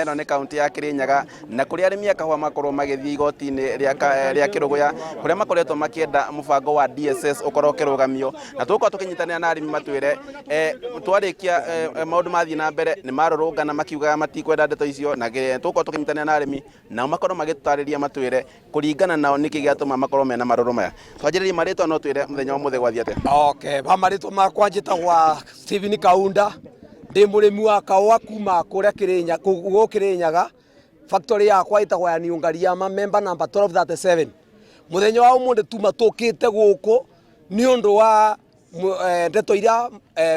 eno nĩ kaunti ya Kirinyaga na kũrĩa arĩmi a kahũa makorwo magĩthiĩ igoti-inĩ rĩa Kĩrũgũya kũrĩa makoretwo makĩenda mũbango wa DSS ũkorwo ũkĩrũgamio na tũgũkorwo tũkĩnyitanĩra na arĩmi matwĩre twarĩkia maũndũ mathiĩ na mbere nĩ marũrũngana makiugaga matikwenda ndeto icio na tũgũkorwo tũkĩnyitanĩra na arĩmi nao makorwo magĩtũtarĩria matwĩre kũringana nao nĩkĩ gĩatũma makorwo mena marũrũ maya. Twanjĩrĩrie marĩtwa no twĩre mũthenya wa mũthĩ gwathiĩ atĩa? Okay, marĩtwa makwa njĩtagwo Stephen Kaunda, ndĩ mũrĩmi wa kahũa kuma kũrĩa Kirinyaga, factory yakwa ĩtagwo ya Niungariama, member number 1237. Mũthenya wa ũmũthĩ tuma tũkĩte gũkũ nĩ ũndũ wa ndeto iria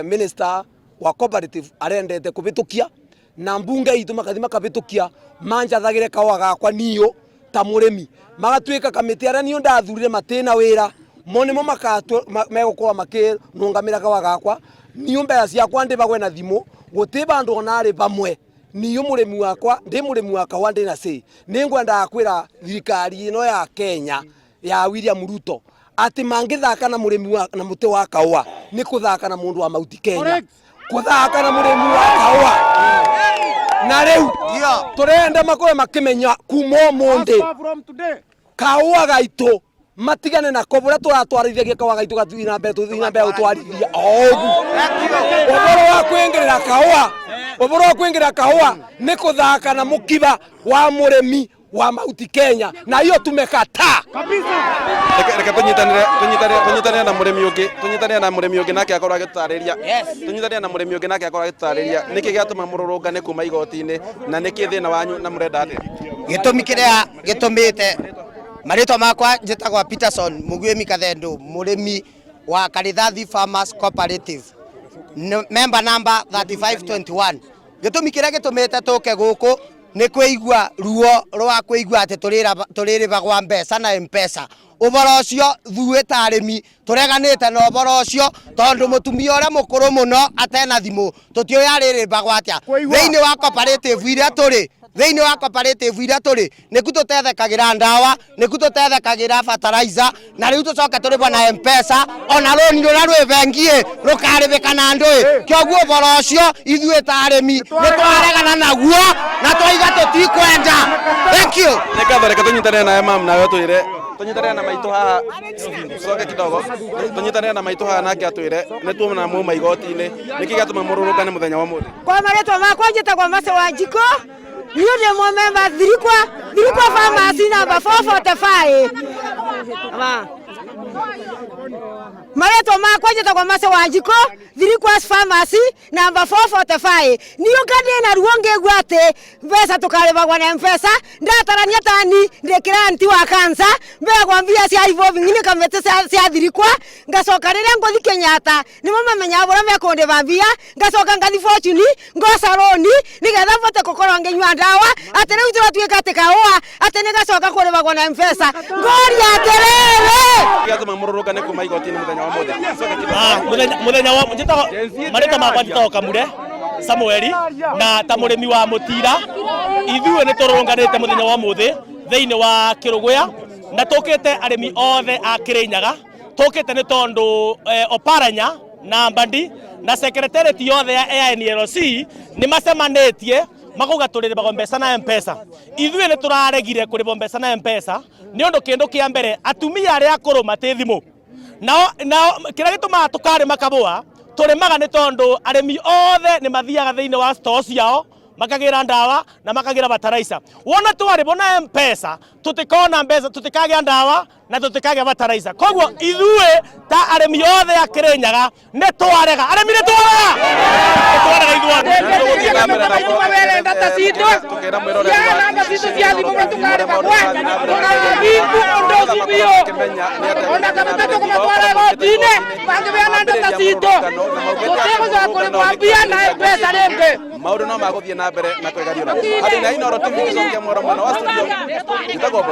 minister wa cooperative arendete kũbĩtũkia na mbunge itũ makathi makabĩtũkia manjathagĩre kahũa gakwa niyo ta mũrĩmi magatuĩka kamĩtĩ arĩa niyo ndathurire matĩna wĩra monimo megũkorwo makĩrũngamĩra kahũa gakwa niyo mbeca ciakwa ndĩbagwe na thimũ gũtĩ bandũ ona arĩ bamwe niyo mũrĩmi wakwa ndĩ mũrĩmi wa kahũa ndĩna sei nĩngwendaga kwĩra thirikari ĩno ya Kenya ya William Ruto ati mangĩthaka na mũrĩmi na mũtĩ wa kahũa nĩ kũthaka na mũndũ wa Mount Kenya kũthaka na mũrĩmi wa kahũa na rĩu tũrenda makorwo makĩmenya kuma ũmũthĩ kahũa gaitũ matigane na kobũrĩa tũratwarithagia kahũa gaitũ gathiĩ na mbere gũtwarithia ũguo ũboro wa kwĩngĩra kahũa nĩ kũthaka na mũkiba wa mũrĩmi wa Mount Kenya na hiyo tumekataa kabisa. Reke tunyitanĩre na mũrĩmi ũngĩ nake akorwo agĩtũtarĩria tunyitanĩre na mũrĩmi ũngĩ nake akorwo agĩtũtarĩria nĩkĩ gĩatũma mũrũrũngane kuma igoti-inĩ na nĩkĩ thĩna wanyu na mũrenda atĩa? Gĩtũmi kĩrĩa gĩtũmĩte marĩtwa makwa njĩtagwo Peterson Mugwemi Kathendũ, mũrĩmi wa Karithathi Farmers Cooperative, member number 3521. Gĩtũmi kĩrĩa gĩtũmĩte tũke gũkũ nĩ kwĩigua ruo rwa kwĩigua atĩ tũrĩrĩbagwa mbeca na M-Pesa. Ũboro ũcio thuĩ ta arĩmi tũreganĩte na ũboro ũcio tondũ mũtumia ũrĩa mũkũrũ mũno atena thimũ tũtiũĩ arĩrĩbagwa atĩa thĩinĩ wa cooperative iria tũrĩ nĩku tũtethekagĩra ndawa nĩku tũtethekagĩra fertilizer na rĩu tũcoke tũrĩbwo na M-Pesa ona rũni rũrĩa rwĩ bengi rũkarĩbĩka na ndũĩ kĩoguo ũboro ũcio ithuĩ ta arĩmi nĩ twaregana naguo na twaiga tũtikwenda. Thank you. Reke tunyitanĩre nawe mam nawe twĩre tunyitanĩre na maitũ haha coke kidogo tunyitanĩre na maitũ haha nake atwĩre nĩ tuona muma igoti-inĩ nĩkĩ gĩatũma mũrũrũngane mũthenya wa mũthĩ? Kwa marĩtwa makwa njĩtagwo Mase Wanjikũ, niĩ ndĩ mũmemba Thirikwa Farmers number 445. Marĩtwa makwa njĩtagwo Mase Wanjikũ, Thirikwa Farmers number 445. Niĩ ngandĩ na ruo ngĩigua atĩ mbeca tũkarĩbagwo na M-Pesa ndatarania tani ndĩkĩra anti wa kansa mbegwa mbia cia evolving nĩ kamĩtĩ cia Thirikwa ngacoka rĩrĩa ngũthi Kenyatta nĩmo mamenyaga ũrĩa mekũndĩba mbia ngacoka ngathi Fortune ngoca roni nĩgetha bote gũkorwo ngĩnyua ndawa atĩ rĩu tũratuĩka atĩ kahũa atĩ nĩ gacoka kũrĩbagwo na M-Pesa ngoria atĩrĩrĩ gĩatũma mũrũrũngane kuma igoti-inĩ mũthenya wa mũthĩ? Mũthenya wa marĩtwa makwa njĩtagwo Kamure Samueli na ta mũrĩmi wa Mũtira ithuĩ nĩ tũrũrũnganĩte mũthenya wa mũthĩ thĩinĩ wa Kĩrũgũya na tũkĩte arĩmi othe a Kirinyaga tũkĩte nĩ tondũ Oparanya na Mbandi na secretariat yothe ya NLC nĩ macemanĩtie makauga tũrĩrĩbagwo mbeca na M-Pesa. Ithuĩ nĩ tũraregire kũrĩbwo mbeca na M-Pesa nĩ ũndũ kĩndũ kĩa mbere atumia arĩa akũrũ matĩ thimũ nao kĩrĩa gĩtũmaga tũkarĩma kahũa tũrĩmaga nĩ tondũ arĩmi othe nĩ mathiaga thĩinĩ wa store ciao makagĩra ndawa na makagĩra fertilizer. Wona twarĩbwo na M-Pesa tũtikona mbeca tũtikagĩa ndawa na tũtikagĩa fertilizer. Koguo ithuĩ ta arĩmi othe a Kirinyaga nĩ twarega arĩmi nĩ twarega maũndũ no magũthiĩ na mbere na kwĩgaria andũ na inoro tũmĩcokia mwena wa studio itagwo